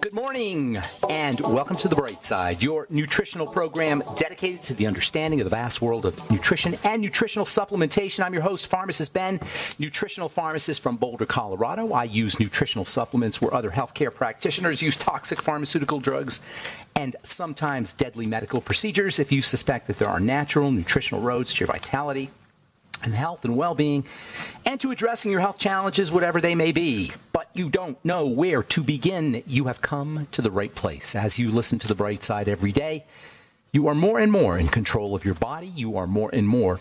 Good morning and welcome to The Bright Side, your nutritional program dedicated to the understanding of the vast world of nutrition and nutritional supplementation. I'm your host, Pharmacist Ben, nutritional pharmacist from Boulder, Colorado. I use nutritional supplements where other healthcare practitioners use toxic pharmaceutical drugs and sometimes deadly medical procedures. If you suspect that there are natural nutritional roads to your vitality and health and well-being, and to addressing your health challenges, whatever they may be, but you don't know where to begin, you have come to the right place. As you listen to The Bright Side every day, you are more and more in control of your body. You are more and more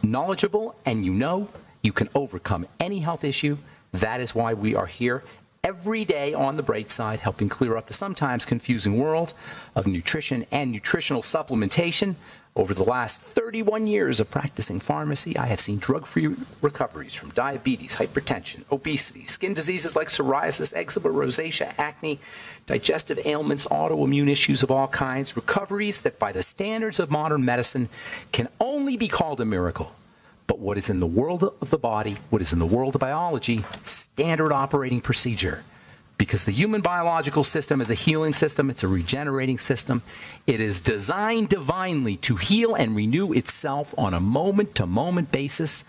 knowledgeable, and you know you can overcome any health issue. That is why we are here every day on The Bright Side, helping clear up the sometimes confusing world of nutrition and nutritional supplementation. Over the last 31 years of practicing pharmacy, I have seen drug-free recoveries from diabetes, hypertension, obesity, skin diseases like psoriasis, eczema, rosacea, acne, digestive ailments, autoimmune issues of all kinds, recoveries that by the standards of modern medicine can only be called a miracle. But what is in the world of the body, what is in the world of biology, standard operating procedure. Because the human biological system is a healing system, it's a regenerating system. It is designed divinely to heal and renew itself on a moment-to-moment basis.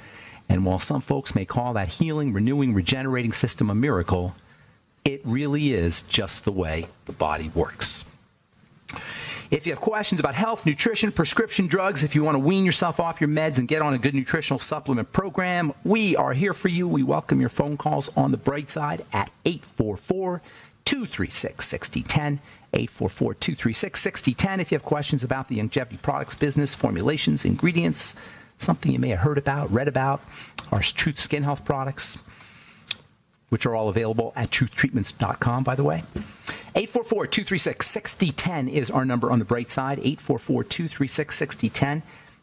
And while some folks may call that healing, renewing, regenerating system a miracle, it really is just the way the body works. If you have questions about health, nutrition, prescription drugs, if you want to wean yourself off your meds and get on a good nutritional supplement program, we are here for you. We welcome your phone calls on The Bright Side at 844-236-6010, 844-236-6010. If you have questions about the longevity products business, formulations, ingredients, something you may have heard about, read about, our Truth Skin Health products, which are all available at truthtreatments.com, by the way. 844-236-6010 is our number on The Bright Side, 844-236-6010.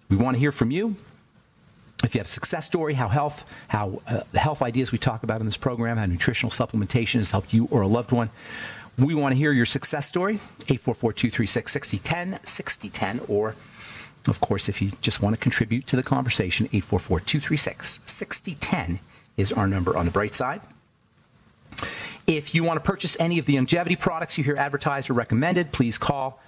We want to hear from you. If you have a success story, the health ideas we talk about in this program, how nutritional supplementation has helped you or a loved one, we want to hear your success story, 844-236-6010, 6010, or, of course, if you just want to contribute to the conversation, 844-236-6010 is our number on The Bright Side. If you want to purchase any of the longevity products you hear advertised or recommended, please call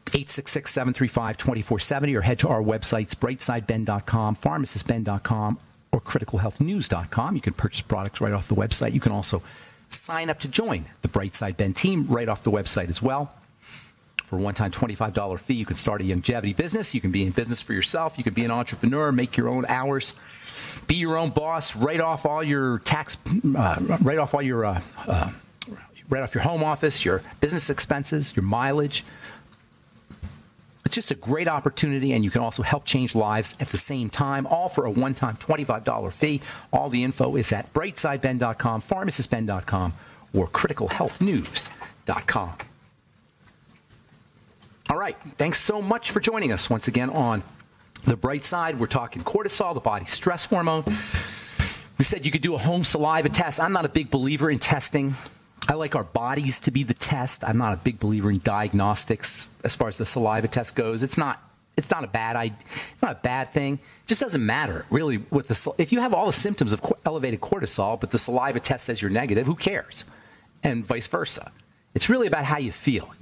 866-735-2470 or head to our websites, brightsideben.com, pharmacistben.com, or criticalhealthnews.com. You can purchase products right off the website. You can also sign up to join the Bright Side Ben team right off the website as well. For a one-time $25 fee, you can start a longevity business. You can be in business for yourself. You can be an entrepreneur, make your own hours, be your own boss, write off all your tax, write off your home office, your business expenses, your mileage. It's just a great opportunity, and you can also help change lives at the same time, all for a one-time $25 fee. All the info is at brightsideben.com, pharmacistben.com, or criticalhealthnews.com. All right, thanks so much for joining us once again on The Bright Side. We're talking cortisol, the body's stress hormone. We said you could do a home saliva test. I'm not a big believer in testing. I like our bodies to be the test. I'm not a big believer in diagnostics as far as the saliva test goes. It's not a bad thing. It just doesn't matter really if you have all the symptoms of elevated cortisol, but the saliva test says you're negative, who cares? And vice versa. It's really about how you feel.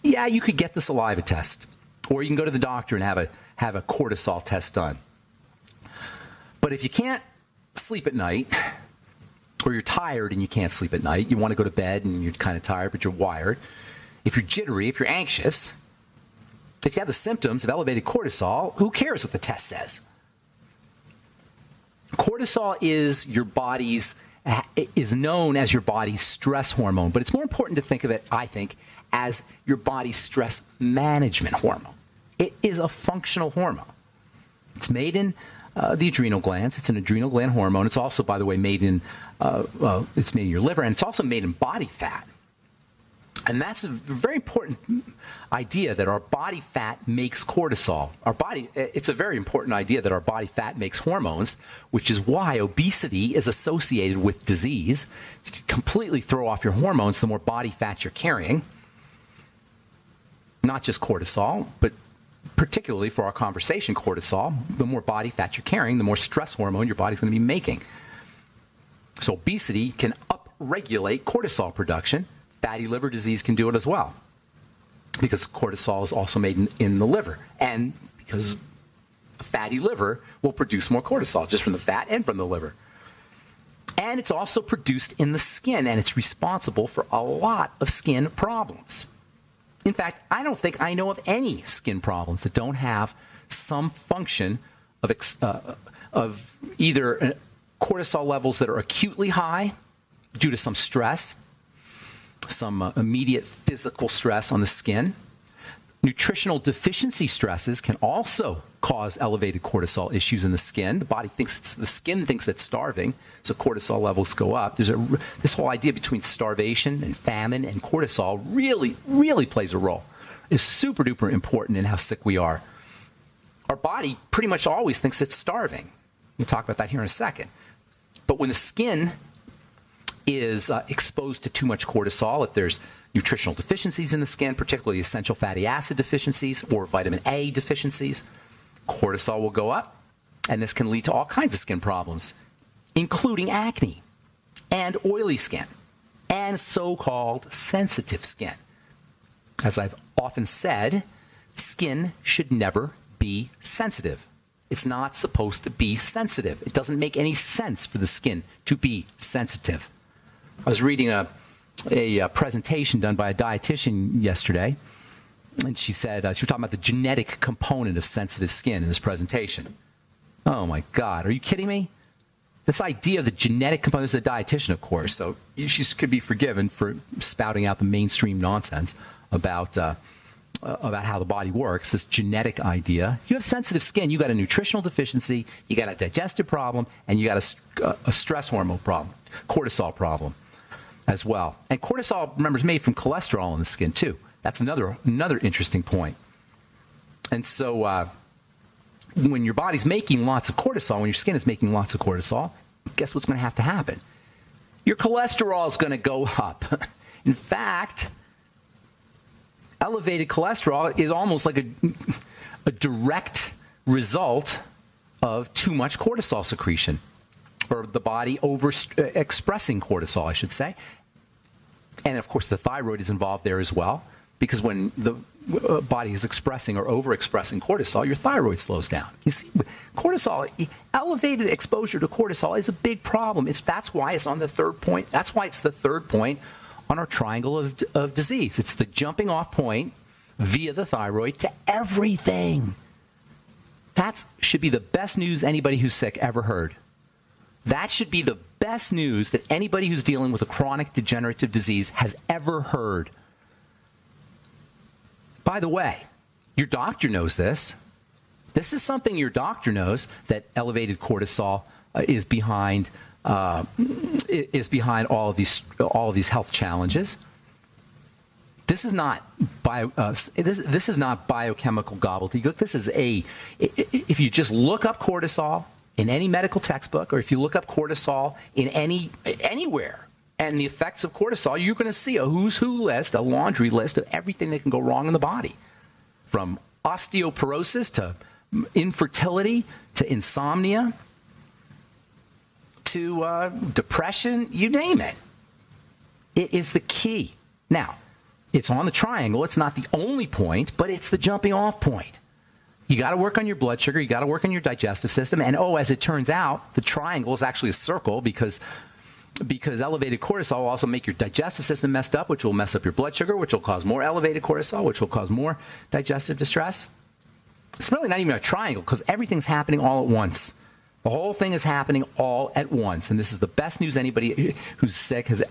Yeah, you could get the saliva test, or you can go to the doctor and have a cortisol test done. But if you can't sleep at night, or you're tired and you can't sleep at night, you want to go to bed and you're kind of tired, but you're wired. If you're jittery, if you're anxious, if you have the symptoms of elevated cortisol, who cares what the test says? Cortisol is known as your body's stress hormone, but it's more important to think of it, I think, as your body's stress management hormone. It is a functional hormone. It's made in the adrenal glands. It's an adrenal gland hormone. It's also, by the way, made in your liver, and it's also made in body fat. And that's a very important idea that our body fat makes cortisol. It's a very important idea that our body fat makes hormones, which is why obesity is associated with disease. You can completely throw off your hormones the more body fat you're carrying. Not just cortisol, but particularly for our conversation, cortisol. The more body fat you're carrying, the more stress hormone your body's going to be making. So obesity can upregulate cortisol production. Fatty liver disease can do it as well, because cortisol is also made in the liver, and because a fatty liver will produce more cortisol just from the fat and from the liver. And it's also produced in the skin, and it's responsible for a lot of skin problems. In fact, I don't think I know of any skin problems that don't have some function of either cortisol levels that are acutely high due to some stress, some immediate physical stress on the skin. Nutritional deficiency stresses can also cause elevated cortisol issues in the skin. The skin thinks it's starving, so cortisol levels go up. This whole idea between starvation and famine and cortisol really plays a role. It's super duper important in how sick we are. Our body pretty much always thinks it's starving. We'll talk about that here in a second. But when the skin is exposed to too much cortisol, if there's nutritional deficiencies in the skin, particularly essential fatty acid deficiencies or vitamin A deficiencies, cortisol will go up, and this can lead to all kinds of skin problems, including acne and oily skin and so-called sensitive skin. As I've often said, skin should never be sensitive. It's not supposed to be sensitive. It doesn't make any sense for the skin to be sensitive. I was reading a presentation done by a dietitian yesterday, and she said, she was talking about the genetic component of sensitive skin in this presentation. Oh my God, are you kidding me? This idea of the genetic component, this is a dietitian, of course, so she could be forgiven for spouting out the mainstream nonsense about how the body works, this genetic idea. You have sensitive skin, you got a nutritional deficiency, you got a digestive problem, and you got a stress hormone problem, cortisol problem as well. And cortisol, remember, is made from cholesterol in the skin too. That's another interesting point. And so when your body's making lots of cortisol, when your skin is making lots of cortisol, guess what's going to have to happen? Your cholesterol is going to go up. In fact, elevated cholesterol is almost like a direct result of too much cortisol secretion, or the body expressing cortisol, I should say. And of course, the thyroid is involved there as well, because when the body is expressing or overexpressing cortisol, your thyroid slows down. You see, cortisol, elevated exposure to cortisol is a big problem. That's why it's on the third point. That's why it's the third point on our triangle of disease. It's the jumping off point via the thyroid to everything. That should be the best news anybody who's sick ever heard. That should be the best news that anybody who's dealing with a chronic degenerative disease has ever heard. By the way, your doctor knows this. This is something your doctor knows, that elevated cortisol is behind all of these health challenges. This is not this is not biochemical gobbledygook. This is if you just look up cortisol in any medical textbook, or if you look up cortisol in anywhere, and the effects of cortisol, you're going to see a who's who list, a laundry list of everything that can go wrong in the body, from osteoporosis to infertility to insomnia to depression, you name it. It is the key. Now, it's on the triangle. It's not the only point, but it's the jumping off point. You got to work on your blood sugar. You got to work on your digestive system. And as it turns out, the triangle is actually a circle because elevated cortisol will also make your digestive system messed up, which will mess up your blood sugar, which will cause more elevated cortisol, which will cause more digestive distress. It's really not even a triangle, because everything's happening all at once. The whole thing is happening all at once. And this is the best news anybody who's sick this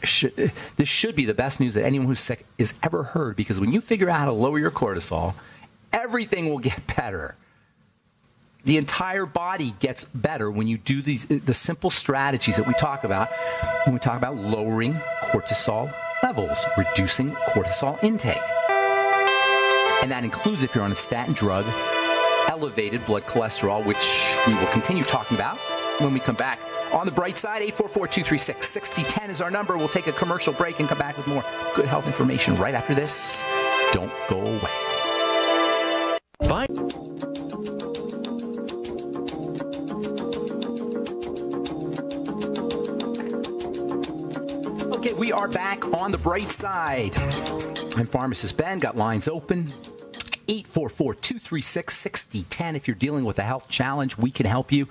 should be the best news that anyone who's sick has ever heard, because when you figure out how to lower your cortisol, everything will get better. The entire body gets better when you do the simple strategies that we talk about when we talk about lowering cortisol levels, reducing cortisol intake. And that includes, if you're on a statin drug, elevated blood cholesterol, which we will continue talking about when we come back. On the bright side, 844-236-6010 is our number. We'll take a commercial break and come back with more good health information right after this. Don't go away. Bye. are back on the bright side. I'm Pharmacist Ben. Got lines open. 844-236-6010. If you're dealing with a health challenge, we can help you.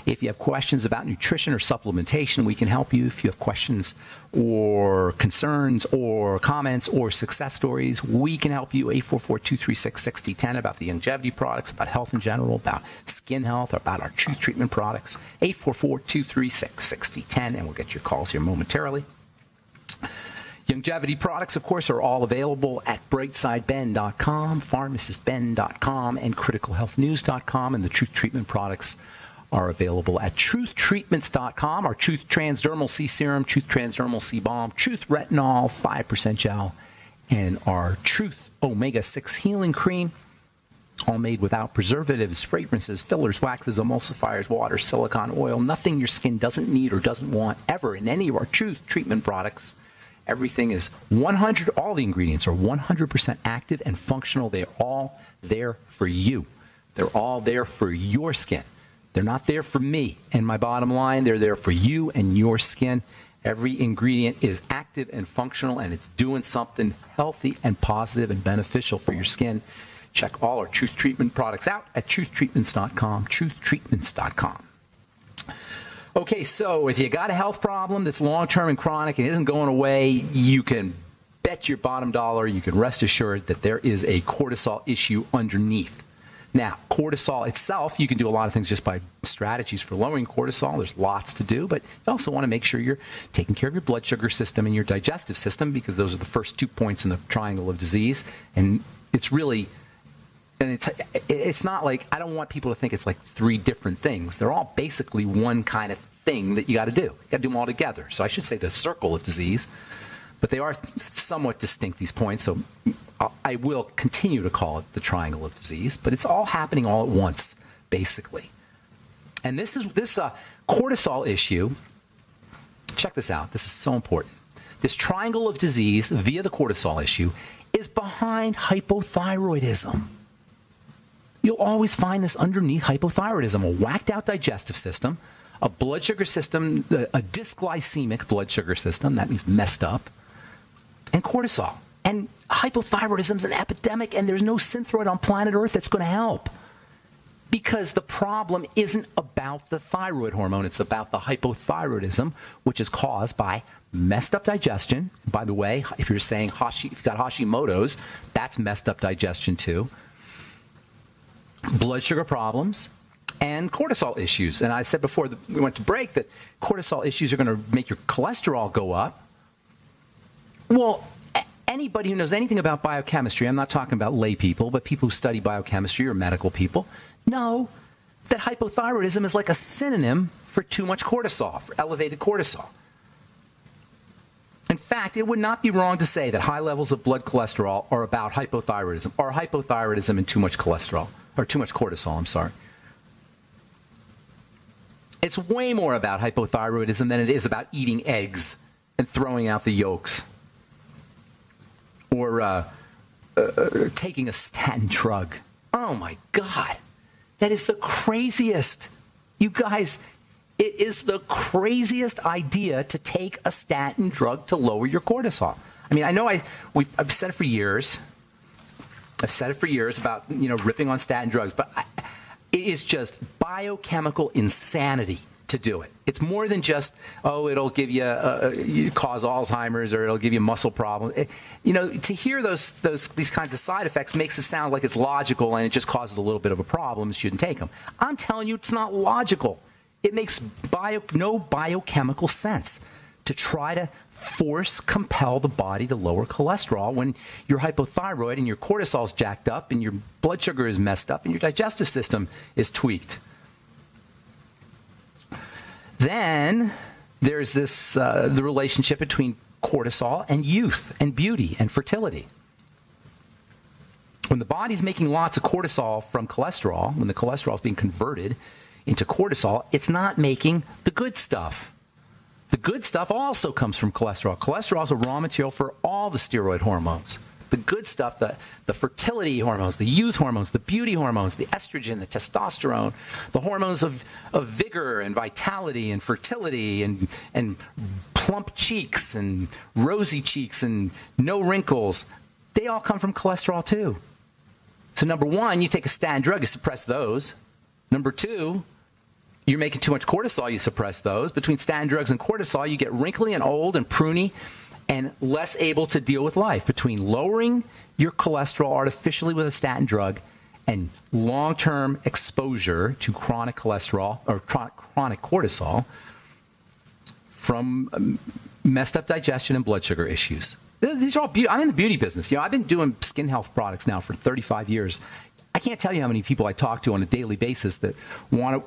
If you have questions about nutrition or supplementation, we can help you. If you have questions or concerns or comments or success stories, we can help you. 844-236-6010 about the longevity products, about health in general, about skin health, or about our Truth Treatment products. 844-236-6010, and we'll get your calls here momentarily. Longevity products, of course, are all available at brightsideben.com, pharmacistben.com, and criticalhealthnews.com. And the Truth Treatment products are available at truthtreatments.com. Our Truth Transdermal C Serum, Truth Transdermal C Balm, Truth Retinol 5% Gel, and our Truth Omega-6 Healing Cream, all made without preservatives, fragrances, fillers, waxes, emulsifiers, water, silicone, oil, nothing your skin doesn't need or doesn't want ever in any of our Truth Treatment products. Everything is 100, all the ingredients are 100% active and functional. They're all there for you. They're all there for your skin. They're not there for me and my bottom line. They're there for you and your skin. Every ingredient is active and functional, and it's doing something healthy and positive and beneficial for your skin. Check all our Truth Treatment products out at truthtreatments.com, truthtreatments.com. Okay, so if you got a health problem that's long-term and chronic and isn't going away, you can bet your bottom dollar, you can rest assured that there is a cortisol issue underneath. Now, cortisol itself, you can do a lot of things just by strategies for lowering cortisol. There's lots to do, but you also want to make sure you're taking care of your blood sugar system and your digestive system, because those are the first 2 points in the triangle of disease. And it's really... And it's not like, I don't want people to think it's like 3 different things. They're all basically one kind of thing that you got to do. You got to do them all together. So I should say the circle of disease, but they are somewhat distinct, these points. So I will continue to call it the triangle of disease, but it's all happening all at once, basically. And this cortisol issue, check this out. This is so important. This triangle of disease via the cortisol issue is behind hypothyroidism. You'll always find this underneath hypothyroidism, a whacked out digestive system, a blood sugar system, a dysglycemic blood sugar system, that means messed up, and cortisol. And hypothyroidism is an epidemic, and there's no synthroid on planet Earth that's going to help. Because the problem isn't about the thyroid hormone, it's about the hypothyroidism, which is caused by messed up digestion. By the way, if you're saying if you've got Hashimoto's, that's messed up digestion too. Blood sugar problems, and cortisol issues. And I said before we went to break that cortisol issues are going to make your cholesterol go up. Well, anybody who knows anything about biochemistry, I'm not talking about lay people, but people who study biochemistry or medical people, know that hypothyroidism is like a synonym for too much cortisol, for elevated cortisol. In fact, it would not be wrong to say that high levels of blood cholesterol are about hypothyroidism, or hypothyroidism and too much cholesterol, or too much cortisol, I'm sorry. It's way more about hypothyroidism than it is about eating eggs and throwing out the yolks, or taking a statin drug. Oh my God, that is the craziest. You guys, it is the craziest idea to take a statin drug to lower your cortisol. I mean, I know I've said it for years. I've said it for years about, ripping on statin drugs, but it is just biochemical insanity to do it. It's more than just, it'll give you, cause Alzheimer's, or it'll give you muscle problems. To hear these kinds of side effects makes it sound like it's logical and it just causes a little bit of a problem. You shouldn't take them. I'm telling you, it's not logical. It makes no biochemical sense to try to compel the body to lower cholesterol when you're hypothyroid and your cortisol's jacked up and your blood sugar is messed up and your digestive system is tweaked. Then there's the relationship between cortisol and youth and beauty and fertility. When the body's making lots of cortisol from cholesterol, when the cholesterol is being converted into cortisol, it's not making the good stuff. The good stuff also comes from cholesterol. Cholesterol is a raw material for all the steroid hormones. the good stuff, the fertility hormones, the youth hormones, the beauty hormones, the estrogen, the testosterone, the hormones of vigor and vitality and fertility and plump cheeks and rosy cheeks and no wrinkles. They all come from cholesterol too. So number one, you take a statin drug, you suppress those. Number two, you're making too much cortisol, you suppress those. Between statin drugs and cortisol, you get wrinkly and old and pruny and less able to deal with life. Between lowering your cholesterol artificially with a statin drug and long-term exposure to chronic cholesterol or chronic cortisol from messed up digestion and blood sugar issues. These are all I'm in the beauty business. I've been doing skin health products now for 35 years. I can't tell you how many people I talk to on a daily basis that want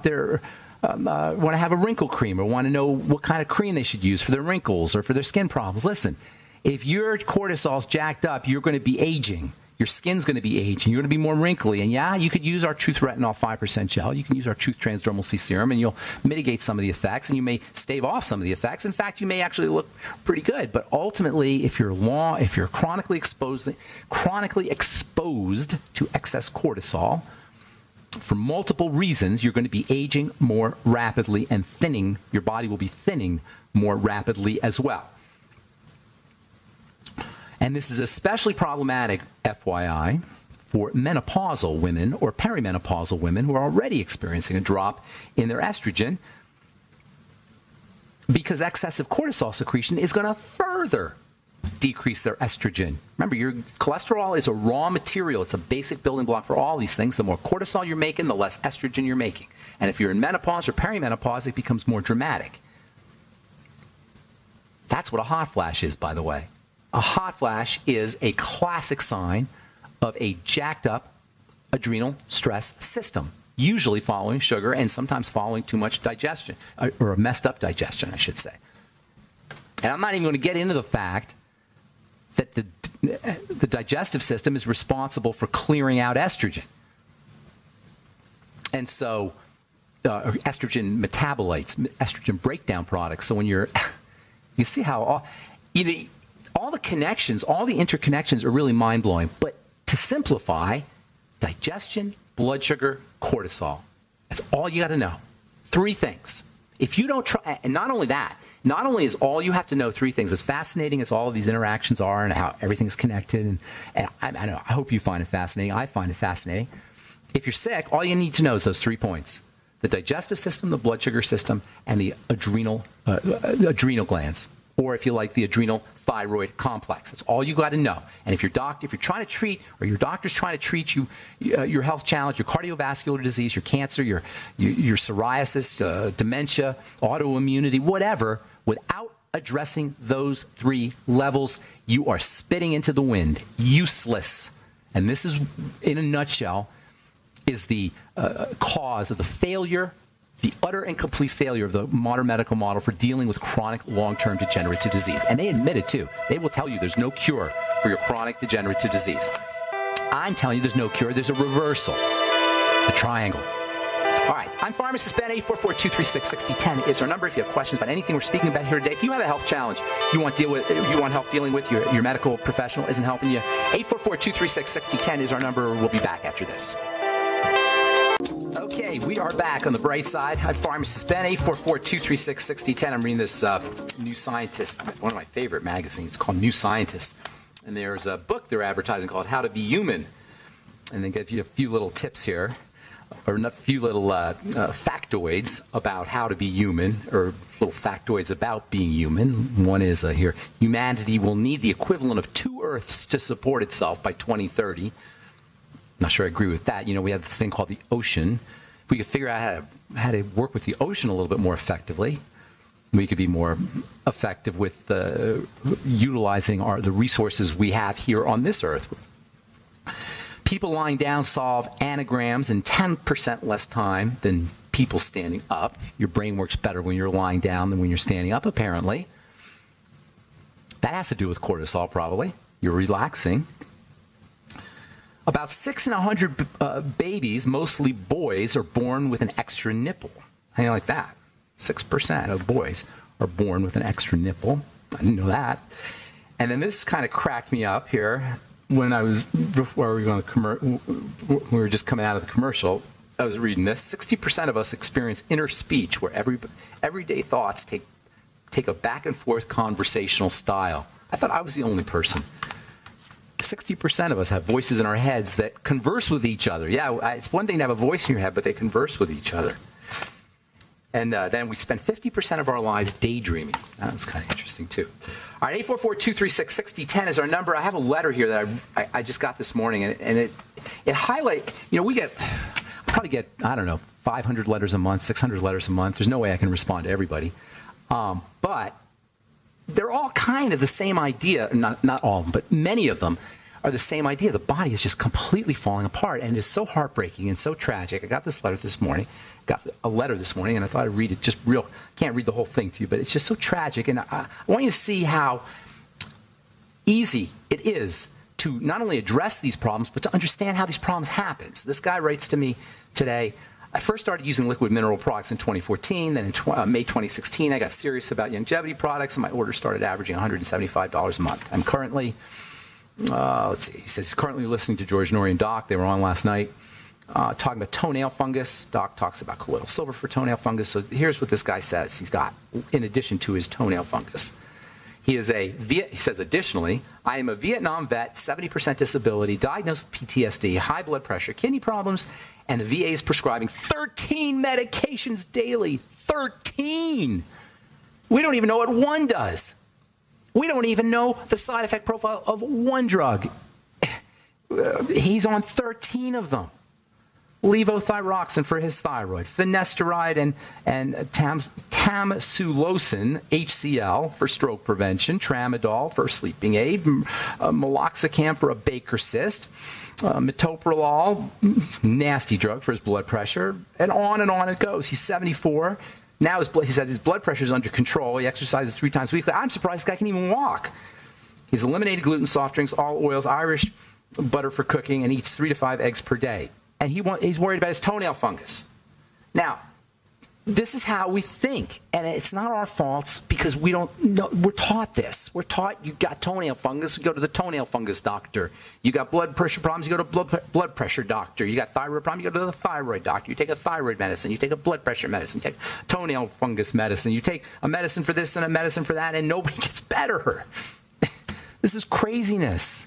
to have a wrinkle cream or want to know what kind of cream they should use for their wrinkles or for their skin problems. Listen, if your cortisol's jacked up, you're going to be aging. Your skin's going to be aging. You're going to be more wrinkly. And yeah, you could use our Truth Retinol 5% gel. You can use our Truth Transdermal C Serum, and you'll mitigate some of the effects, and you may stave off some of the effects. In fact, you may actually look pretty good. But ultimately, if you're chronically exposed to excess cortisol, for multiple reasons, you're going to be aging more rapidly and thinning. Your body will be thinning more rapidly as well. And this is especially problematic, FYI, for menopausal women or perimenopausal women who are already experiencing a drop in their estrogen, because excessive cortisol secretion is going to further decrease their estrogen. Remember, your cholesterol is a raw material. It's a basic building block for all these things. The more cortisol you're making, the less estrogen you're making. And if you're in menopause or perimenopause, it becomes more dramatic. That's what a hot flash is, by the way. A hot flash is a classic sign of a jacked up adrenal stress system, usually following sugar and sometimes following too much digestion, or a messed up digestion, I should say. And I'm not even going to get into the fact that the digestive system is responsible for clearing out estrogen. And so estrogen metabolites, estrogen breakdown products. So when you see how all the connections, all the interconnections are really mind-blowing. But to simplify, digestion, blood sugar, cortisol. That's all you got to know. Three things. If you don't try, and not only that, not only is all you have to know three things, as fascinating as all of these interactions are and how everything's connected, and I hope you find it fascinating. I find it fascinating. If you're sick, all you need to know is those 3 points: the digestive system, the blood sugar system, and the adrenal glands. Or if you like, the adrenal thyroid complex. That's all you got to know. And if you're trying to treat, or your doctor's trying to treat you, your health challenge, your cardiovascular disease, your cancer, your psoriasis, dementia, autoimmunity, whatever, without addressing those 3 levels, you are spitting into the wind. Useless. And this is, in a nutshell, is the cause of the failure, the utter and complete failure of the modern medical model for dealing with chronic long-term degenerative disease. And they admit it too. They will tell you there's no cure for your chronic degenerative disease. I'm telling you there's no cure. There's a reversal. The triangle. All right. I'm Pharmacist Ben. 844-236-6010 is our number. If you have questions about anything we're speaking about here today, if you have a health challenge you want help dealing with, your medical professional isn't helping you, 844-236-6010 is our number. We'll be back after this. Okay, we are back on the bright side. I'm Pharmacist Ben, 844-236-6010. I'm reading this New Scientist, one of my favorite magazines. It's called New Scientist. And there's a book they're advertising called How to Be Human. And they give you a few little tips here, or a few little factoids about how to be human, or little factoids about being human. One is here: humanity will need the equivalent of 2 Earths to support itself by 2030. Not sure I agree with that. We have this thing called the ocean. If we could figure out how to work with the ocean a little bit more effectively, we could be more effective with utilizing the resources we have here on this earth. People lying down solve anagrams in 10% less time than people standing up. Your brain works better when you're lying down than when you're standing up, apparently. That has to do with cortisol, probably. You're relaxing. About 6 in 100 babies, mostly boys, are born with an extra nipple. How do you like that? 6% of boys are born with an extra nipple. I didn't know that. And then this kind of cracked me up here when I was, before we were just coming out of the commercial. I was reading this. 60% of us experience inner speech, where everyday thoughts take a back and forth conversational style. I thought I was the only person. 60% of us have voices in our heads that converse with each other. Yeah, it's one thing to have a voice in your head, but they converse with each other. And then we spend 50% of our lives daydreaming. That's kind of interesting, too. All right, 844-236-6010 is our number. I have a letter here that I just got this morning, and it highlights, I probably get, I don't know, 500 letters a month, 600 letters a month. There's no way I can respond to everybody. But they're all kind of the same idea. Not all, but many of them are the same idea. The body is just completely falling apart, and it's so heartbreaking and so tragic. I got this letter this morning. Got a letter this morning, and I thought I'd read it. Just real. Can't read the whole thing to you, but it's just so tragic. And I want you to see how easy it is to not only address these problems, but to understand how these problems happen. So this guy writes to me today. I first started using liquid mineral products in 2014. Then in May 2016, I got serious about longevity products, and my orders started averaging $175 a month. I'm currently, let's see, he says he's currently listening to George Norrie and Doc. They were on last night. Talking about toenail fungus. Doc talks about colloidal silver for toenail fungus. So here's what this guy says he's got, in addition to his toenail fungus. He says, additionally, I am a Vietnam vet, 70% disability, diagnosed with PTSD, high blood pressure, kidney problems, and the VA is prescribing 13 medications daily. 13! We don't even know what one does. We don't even know the side effect profile of one drug. He's on 13 of them. Levothyroxine for his thyroid, finasteride and tamsulosin, HCl, for stroke prevention, tramadol for a sleeping aid, meloxicam for a Baker cyst, metoprolol, nasty drug for his blood pressure, and on it goes. He's 74. Now he says his blood pressure is under control. He exercises 3 times weekly. I'm surprised this guy can even walk. He's eliminated gluten, soft drinks, all oils, Irish butter for cooking, and eats 3 to 5 eggs per day. And he's worried about his toenail fungus. Now, this is how we think, and it's not our faults because we don't know. We're taught this. We're taught you got toenail fungus, you go to the toenail fungus doctor. You got blood pressure problems, you go to blood pressure doctor. You got thyroid problem, you go to the thyroid doctor. You take a thyroid medicine, you take a blood pressure medicine, you take toenail fungus medicine, you take a medicine for this and a medicine for that, and nobody gets better. This is craziness.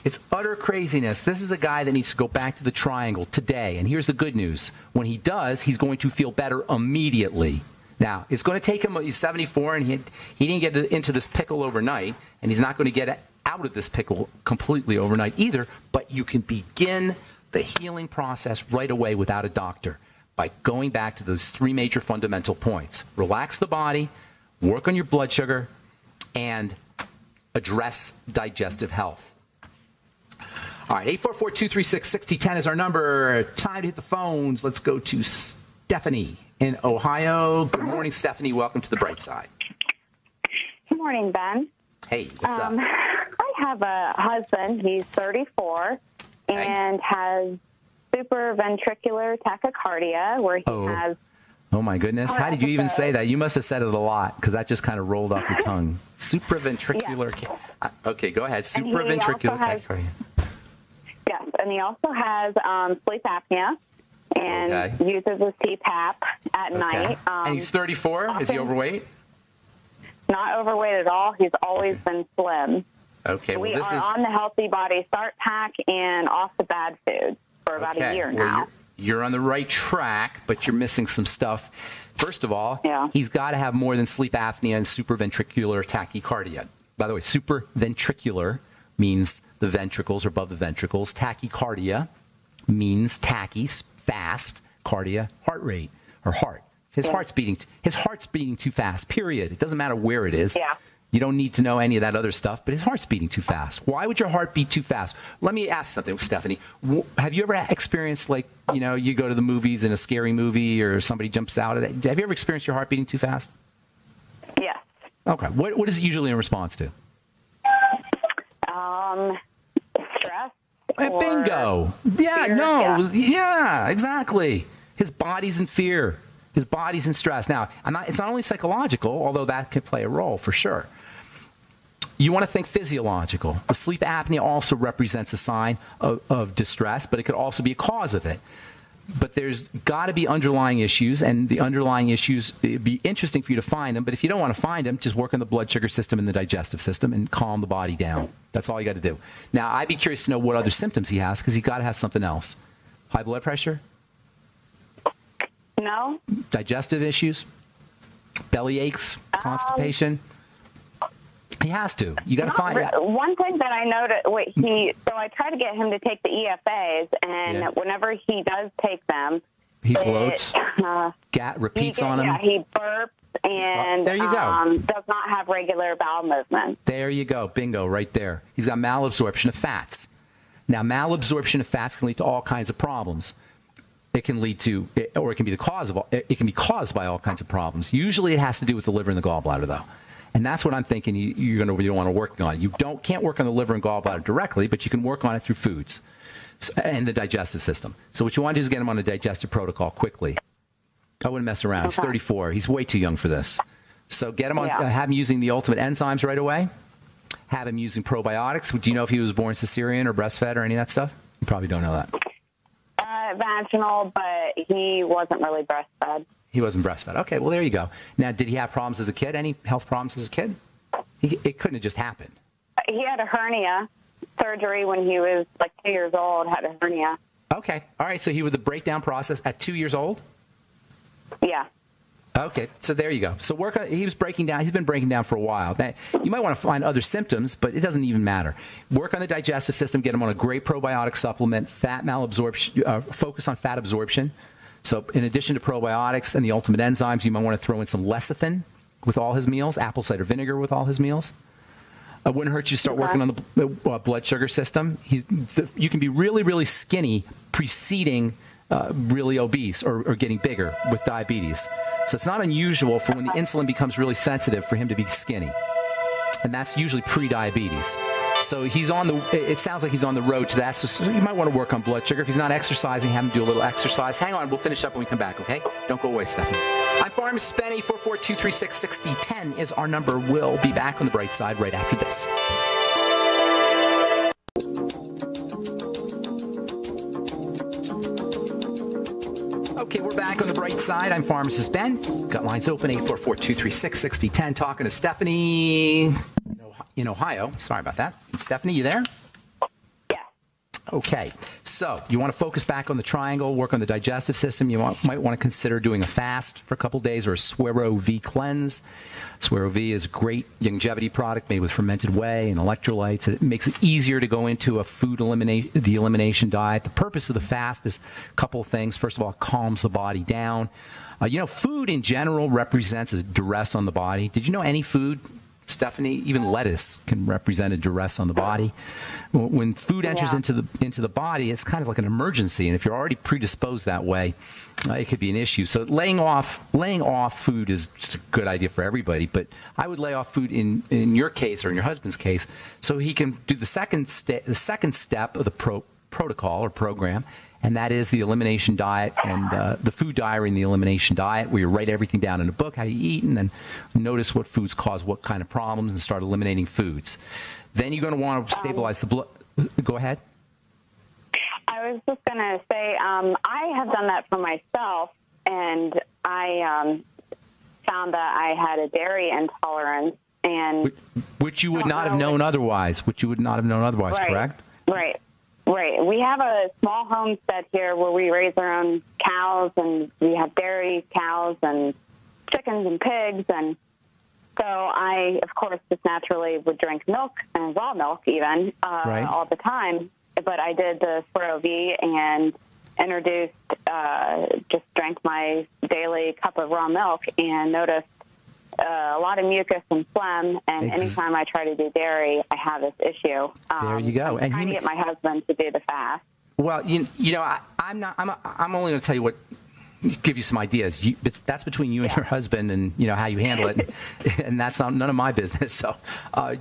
It's utter craziness. This is a guy that needs to go back to the triangle today. And here's the good news. When he does, he's going to feel better immediately. Now, it's going to take him, he's 74, and he didn't get into this pickle overnight, and he's not going to get out of this pickle completely overnight either, but you can begin the healing process right away without a doctor by going back to those 3 major fundamental points. Relax the body, work on your blood sugar, and address digestive health. All right, 844-236-6010 is our number. Time to hit the phones. Let's go to Stephanie in Ohio. Good morning, Stephanie. Welcome to the Bright Side. Good morning, Ben. Hey, what's up? I have a husband. He's 34 and has supraventricular tachycardia, where he has... Oh, my goodness. How did you even say that? You must have said it a lot, because that just kind of rolled off your tongue. Supraventricular... Yes. Okay, go ahead. Supraventricular tachycardia. Yes, and he also has sleep apnea and uses his CPAP at night. And he's 34? Is he overweight? Not overweight at all. He's always been slim. Okay, well, we are on the Healthy Body Start Pack and off the bad foods for about a year now. You're on the right track, but you're missing some stuff. First of all, he's got to have more than sleep apnea and supraventricular tachycardia. By the way, supraventricular means the ventricles are above the ventricles. Tachycardia means tachy, fast, cardia, heart rate, or heart. His heart's beating too fast, period. It doesn't matter where it is. Yeah. You don't need to know any of that other stuff, but his heart's beating too fast. Why would your heart beat too fast? Let me ask something, Stephanie. Have you ever experienced, like, you go to the movies in a scary movie or somebody jumps out of it? Have you ever experienced your heart beating too fast? Yes. Okay. What is it usually in response to? Stress. Bingo. Yeah, exactly. His body's in fear. His body's in stress. Now, it's not only psychological, although that could play a role for sure. you want to think physiological. The sleep apnea also represents a sign of distress, but it could also be a cause of it. But there's got to be underlying issues, and the underlying issues, it'd be interesting for you to find them. But if you don't want to find them, just work on the blood sugar system and the digestive system and calm the body down. That's all you got to do. Now, I'd be curious to know what other symptoms he has, because he got to have something else. High blood pressure? No. Digestive issues? Belly aches? Constipation? He has to. You got to find out. One thing that I noticed, so I try to get him to take the EFAs, and whenever he does take them, he bloats, repeats on them. Yeah, he burps and there you go. Does not have regular bowel movement. There you go. Bingo, right there. He's got malabsorption of fats. Now, malabsorption of fats can lead to all kinds of problems. It can lead to, or it can be the cause of. It can be caused by all kinds of problems. Usually, it has to do with the liver and the gallbladder, though. And that's what I'm thinking you want to work on. You can't work on the liver and gallbladder directly, but you can work on it through foods and the digestive system. So what you want to do is get him on a digestive protocol quickly. I wouldn't mess around. He's 34. He's way too young for this. So get him on. Have him using the ultimate enzymes right away. Have him using probiotics. Do you know if he was born cesarean or breastfed or any of that stuff? You probably don't know that. Vaginal, but he wasn't really breastfed. He wasn't breastfed. Okay, well, there you go. Now, did he have problems as a kid? Any health problems as a kid? It couldn't have just happened. He had a hernia surgery when he was like 2 years old, had a hernia. Okay. All right, so he was the breakdown process at 2 years old? Yeah. Okay, so there you go. So he was breaking down. He's been breaking down for a while. Now, you might want to find other symptoms, but it doesn't even matter. Work on the digestive system. Get him on a great probiotic supplement, fat malabsorption, focus on fat absorption. So in addition to probiotics and the ultimate enzymes, you might want to throw in some lecithin with all his meals, apple cider vinegar with all his meals. It wouldn't hurt you to start working on the blood sugar system. You can be really, really skinny preceding really obese or getting bigger with diabetes. So it's not unusual for when the insulin becomes really sensitive for him to be skinny. And that's usually pre-diabetes. So it sounds like he's on the road to that. So you might want to work on blood sugar. If he's not exercising, have him do a little exercise. Hang on, we'll finish up when we come back, okay? Don't go away, Stephanie. I'm Pharmacist Ben. 844-236-6010 is our number. We'll be back on the bright side right after this. Okay, we're back on the bright side. I'm Pharmacist Ben. Got lines open, 844-236-6010. Talking to Stephanie in Ohio. Sorry about that. Stephanie, you there? Yeah. Okay. So you want to focus back on the triangle, work on the digestive system. You might want to consider doing a fast for a couple days or a Swero V cleanse. Swero V is a great longevity product made with fermented whey and electrolytes. It makes it easier to go into a the elimination diet. The purpose of the fast is a couple of things. First of all, it calms the body down. Food in general represents a duress on the body. Did you know any food, Stephanie, even lettuce can represent a duress on the body? When food enters into the body, it's kind of like an emergency, and if you're already predisposed that way, it could be an issue. So laying off food is just a good idea for everybody, but I would lay off food in your case or in your husband's case so he can do the second step of the protocol or program, and that is the elimination diet and the food diary and the elimination diet, where you write everything down in a book, how you eat, and then notice what foods cause what kind of problems and start eliminating foods. Then you're going to want to stabilize the blood. Go ahead. I was just going to say I have done that for myself, and I found that I had a dairy intolerance. Which you would not have known otherwise. Correct? Right. We have a small homestead here where we raise our own cows, and we have dairy cows and chickens and pigs, and so I, of course, just naturally would drink milk and raw milk even all the time. But I did the Swero V and introduced, just drank my daily cup of raw milk and noticed a lot of mucus and phlegm. And anytime I try to do dairy, I have this issue. There you go. I'm trying to get my husband to do the fast. Well, I'm only going to tell you what. Give you some ideas. That's between you and your husband, and how you handle it, and that's none of my business. So,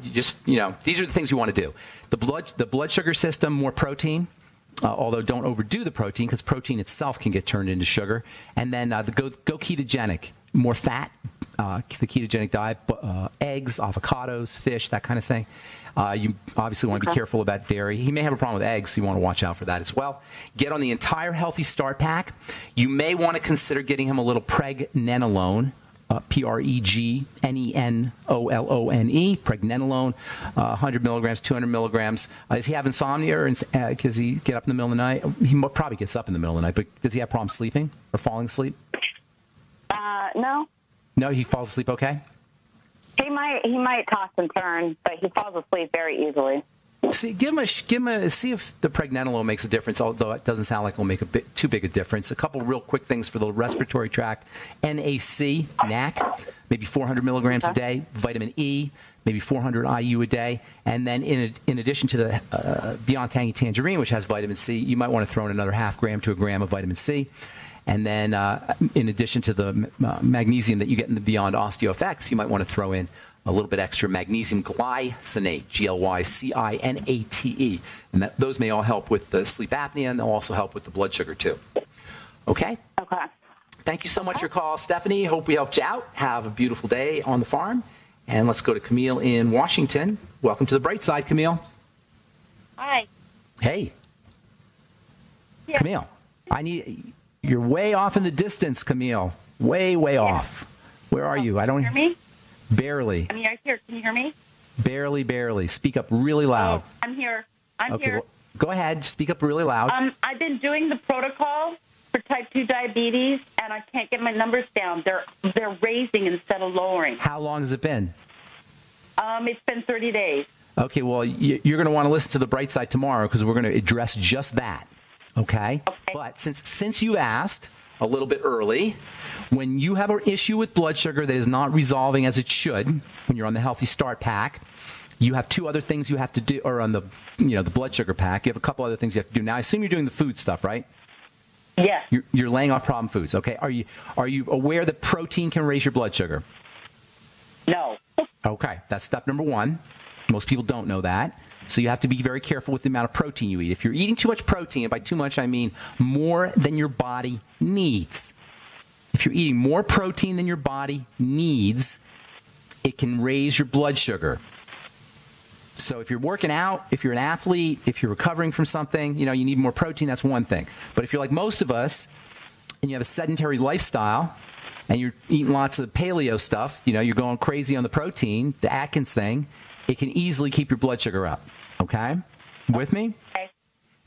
these are the things you want to do. The blood sugar system, more protein, although don't overdo the protein because protein itself can get turned into sugar. And then go ketogenic, more fat, the ketogenic diet, eggs, avocados, fish, that kind of thing. You obviously want to be careful about dairy. He may have a problem with eggs, so you want to watch out for that as well. Get on the entire Healthy Start Pack. You may want to consider getting him a little pregnenolone, pregnenolone, pregnenolone, 100 milligrams, 200 milligrams. Does he have insomnia, or does he get up in the middle of the night? He probably gets up in the middle of the night, but does he have problems sleeping or falling asleep? No. No, he falls asleep okay? He might toss and turn, but he falls asleep very easily. See, see if the pregnenolone makes a difference, although it doesn't sound like it'll make too big a difference. A couple real quick things for the respiratory tract. NAC, maybe 400 milligrams a day. Vitamin E, maybe 400 IU a day. And then in addition to the Beyond Tangy Tangerine, which has vitamin C, you might want to throw in another half gram to a gram of vitamin C. And then in addition to the magnesium that you get in the Beyond OsteoFX, you might want to throw in a little bit extra magnesium glycinate, Glycinate. And those may all help with the sleep apnea, and they'll also help with the blood sugar, too. Okay? Okay. Thank you so much for your call, Stephanie. Hope we helped you out. Have a beautiful day on the farm. And let's go to Camille in Washington. Welcome to the bright side, Camille. Hi. Hey. Yeah. Camille, you're way off in the distance, Camille. Way off. Where are you? I don't hear me. Barely. I'm right here. Can you hear me? Barely. Speak up really loud. Oh, I'm here. I'm here. Well, go ahead. Speak up really loud. I've been doing the protocol for type 2 diabetes, and I can't get my numbers down. They're raising instead of lowering. How long has it been? It's been 30 days. Okay, well, you're going to want to listen to the bright side tomorrow, because we're going to address just that. Okay? But since you asked a little bit early, when you have an issue with blood sugar that is not resolving as it should, when you're on the Healthy Start Pack, you have two other things you have to do, or on the blood sugar pack, you have a couple other things you have to do. Now, I assume you're doing the food stuff, right? Yeah. You're laying off problem foods, okay? Are you aware that protein can raise your blood sugar? No. Okay, that's step number one. Most people don't know that. So you have to be very careful with the amount of protein you eat. If you're eating too much protein, and by too much I mean more than your body needs. If you're eating more protein than your body needs, it can raise your blood sugar. So if you're working out, if you're an athlete, if you're recovering from something, you need more protein, that's one thing. But if you're like most of us and you have a sedentary lifestyle and you're eating lots of paleo stuff, you're going crazy on the protein, the Atkins thing, it can easily keep your blood sugar up. Okay? With me? Okay.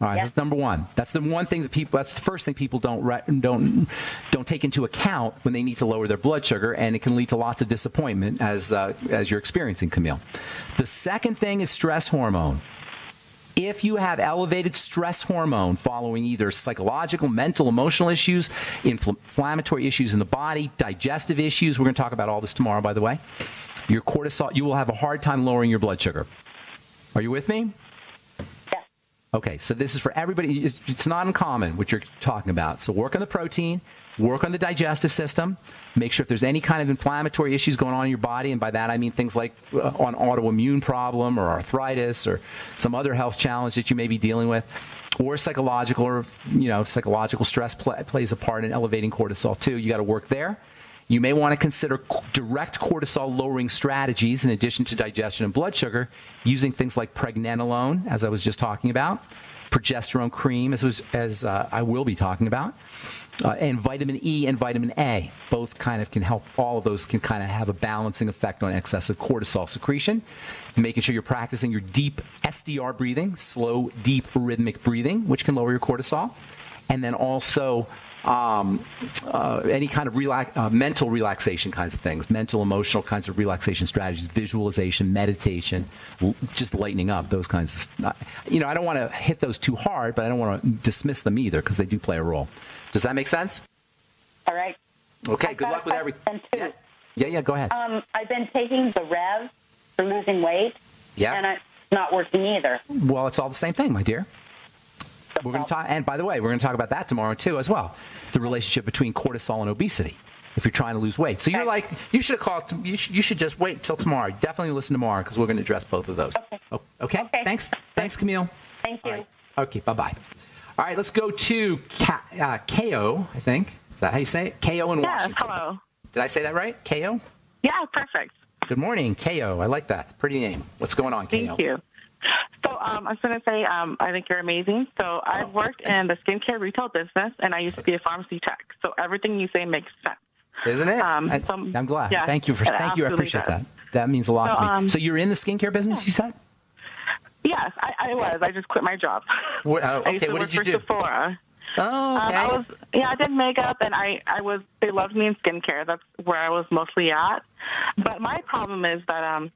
All right, That's number one. That's the one thing that's the first thing people don't take into account when they need to lower their blood sugar, and it can lead to lots of disappointment as you're experiencing, Camille. The second thing is stress hormone. If you have elevated stress hormone following either psychological, mental, emotional issues, inflammatory issues in the body, digestive issues, we're going to talk about all this tomorrow, by the way, your cortisol, you will have a hard time lowering your blood sugar. Are you with me? Yeah. Okay, so this is for everybody. It's not uncommon what you're talking about. So work on the protein, work on the digestive system, make sure if there's any kind of inflammatory issues going on in your body, and by that I mean things like an autoimmune problem or arthritis or some other health challenge that you may be dealing with, or psychological stress plays a part in elevating cortisol too. You got to work there. You may want to consider direct cortisol lowering strategies in addition to digestion and blood sugar, using things like pregnenolone, as I was just talking about, progesterone cream, as I will be talking about, and vitamin E and vitamin A. Both kind of can help. All of those can kind of have a balancing effect on excessive cortisol secretion. Making sure you're practicing your deep SDR breathing, slow, deep, rhythmic breathing, which can lower your cortisol. And then also any kind of mental relaxation kinds of things, mental, emotional kinds of relaxation strategies, visualization, meditation, just lightening up, those kinds of, I don't want to hit those too hard, but I don't want to dismiss them either, because they do play a role. Does that make sense? All right. Okay, good luck with everything. Yeah, go ahead. I've been taking the Rev for losing weight, yes, and it's not working either. Well, it's all the same thing, my dear. We're going to talk, and by the way, we're going to talk about that tomorrow too, as well. The relationship between cortisol and obesity, if you're trying to lose weight. So you're like, you should have called. You should just wait until tomorrow. Definitely listen tomorrow, because we're going to address both of those. Okay. Thanks, Camille. Thank you. Right. Okay. Bye. All right. Let's go to KO. I think is that how you say it? KO in Washington. Hello. Did I say that right? KO. Yeah, perfect. Good morning, KO. I like that. Pretty name. What's going on, KO? Thank you. So I was going to say, I think you're amazing. So I've worked in the skincare retail business, and I used to be a pharmacy tech. So everything you say makes sense. Isn't it? I'm glad. Yeah, thank you. I appreciate that. That means a lot to me. So you're in the skincare business, you said? Yes, I was. I just quit my job. Okay, what did you do? Sephora. Oh, okay. I did makeup, and they loved me in skincare. That's where I was mostly at. But my problem is that,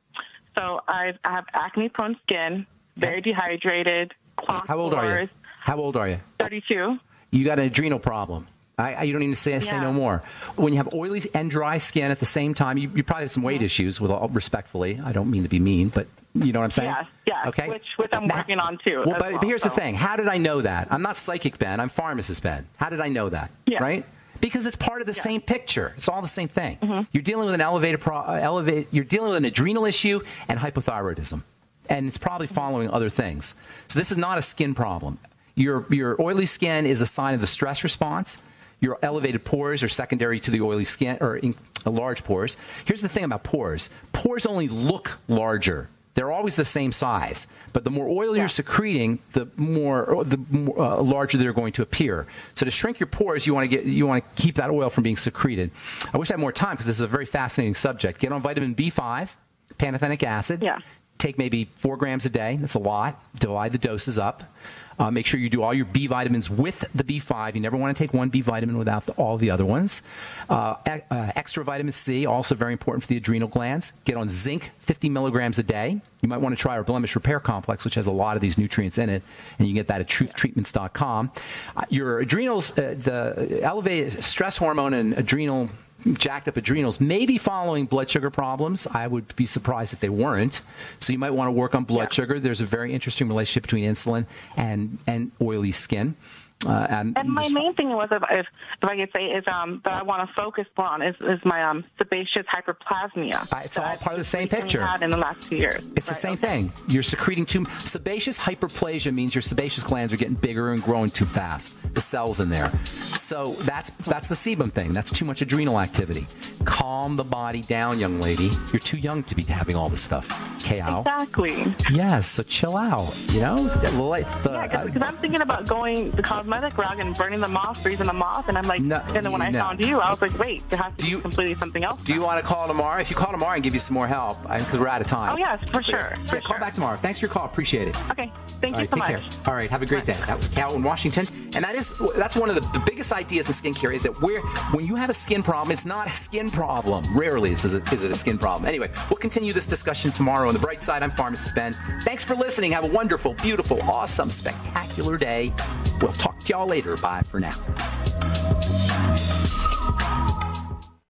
so I have acne-prone skin, very dehydrated, clogged How old are you? 32. You got an adrenal problem. You don't need to say no more. When you have oily and dry skin at the same time, you probably have some weight issues, with all respectfully. I don't mean to be mean, but you know what I'm saying? Yeah. Okay. Which I'm working on, too. Well, but here's the thing. How did I know that? I'm not Psychic Ben. I'm Pharmacist Ben. How did I know that? Yeah. Right? Because it's part of the same picture. It's all the same thing. You're dealing with you're dealing with an adrenal issue and hypothyroidism. And it's probably following other things. So this is not a skin problem. Your oily skin is a sign of the stress response. Your elevated pores are secondary to the oily skin, or large pores. Here's the thing about pores. Pores only look larger. They're always the same size. But the more oil you're secreting, the more larger they're going to appear. So to shrink your pores, you want to keep that oil from being secreted. I wish I had more time, because this is a very fascinating subject. Get on vitamin B5, pantothenic acid. Yeah. Take maybe 4 grams a day. That's a lot. Divide the doses up. Make sure you do all your B vitamins with the B5. You never want to take one B vitamin without all the other ones. Extra vitamin C, also very important for the adrenal glands. Get on zinc, 50 milligrams a day. You might want to try our blemish repair complex, which has a lot of these nutrients in it, and you can get that at truthtreatments.com. Your adrenals, the elevated stress hormone and adrenal jacked up adrenals may be following blood sugar problems. I would be surprised if they weren't. So you might want to work on blood sugar. There's a very interesting relationship between insulin and oily skin. And my main thing was, if I could say, is that I want to focus on is my sebaceous hyperplasmia. It's all part of the same picture. Had in the last few years. It's the same thing. You're secreting too. Sebaceous hyperplasia means your sebaceous glands are getting bigger and growing too fast. The cells in there. So that's the sebum thing. That's too much adrenal activity. Calm the body down, young lady. You're too young to be having all this stuff. KO. Exactly. Yes. So chill out. You know. Because I'm thinking about going the cosmetic route and burning them off, freezing them off, and I'm like, and then when I found you, I was like, wait, there has to be completely something else. Do you want to call tomorrow? If you call tomorrow, I can give you some more help, because we're out of time. Oh yes, for sure. Yeah, call back tomorrow. Thanks for your call. Appreciate it. Okay. Thank you so much. Take care. All right. Have a great day. That was Cal in Washington, and that's one of the biggest ideas in skincare, is that when you have a skin problem, it's not a skin problem. Rarely is it a skin problem. Anyway, we'll continue this discussion tomorrow. On the bright side, I'm Pharmacist Ben. Thanks for listening. Have a wonderful, beautiful, awesome, spectacular day. We'll talk to y'all later. Bye for now.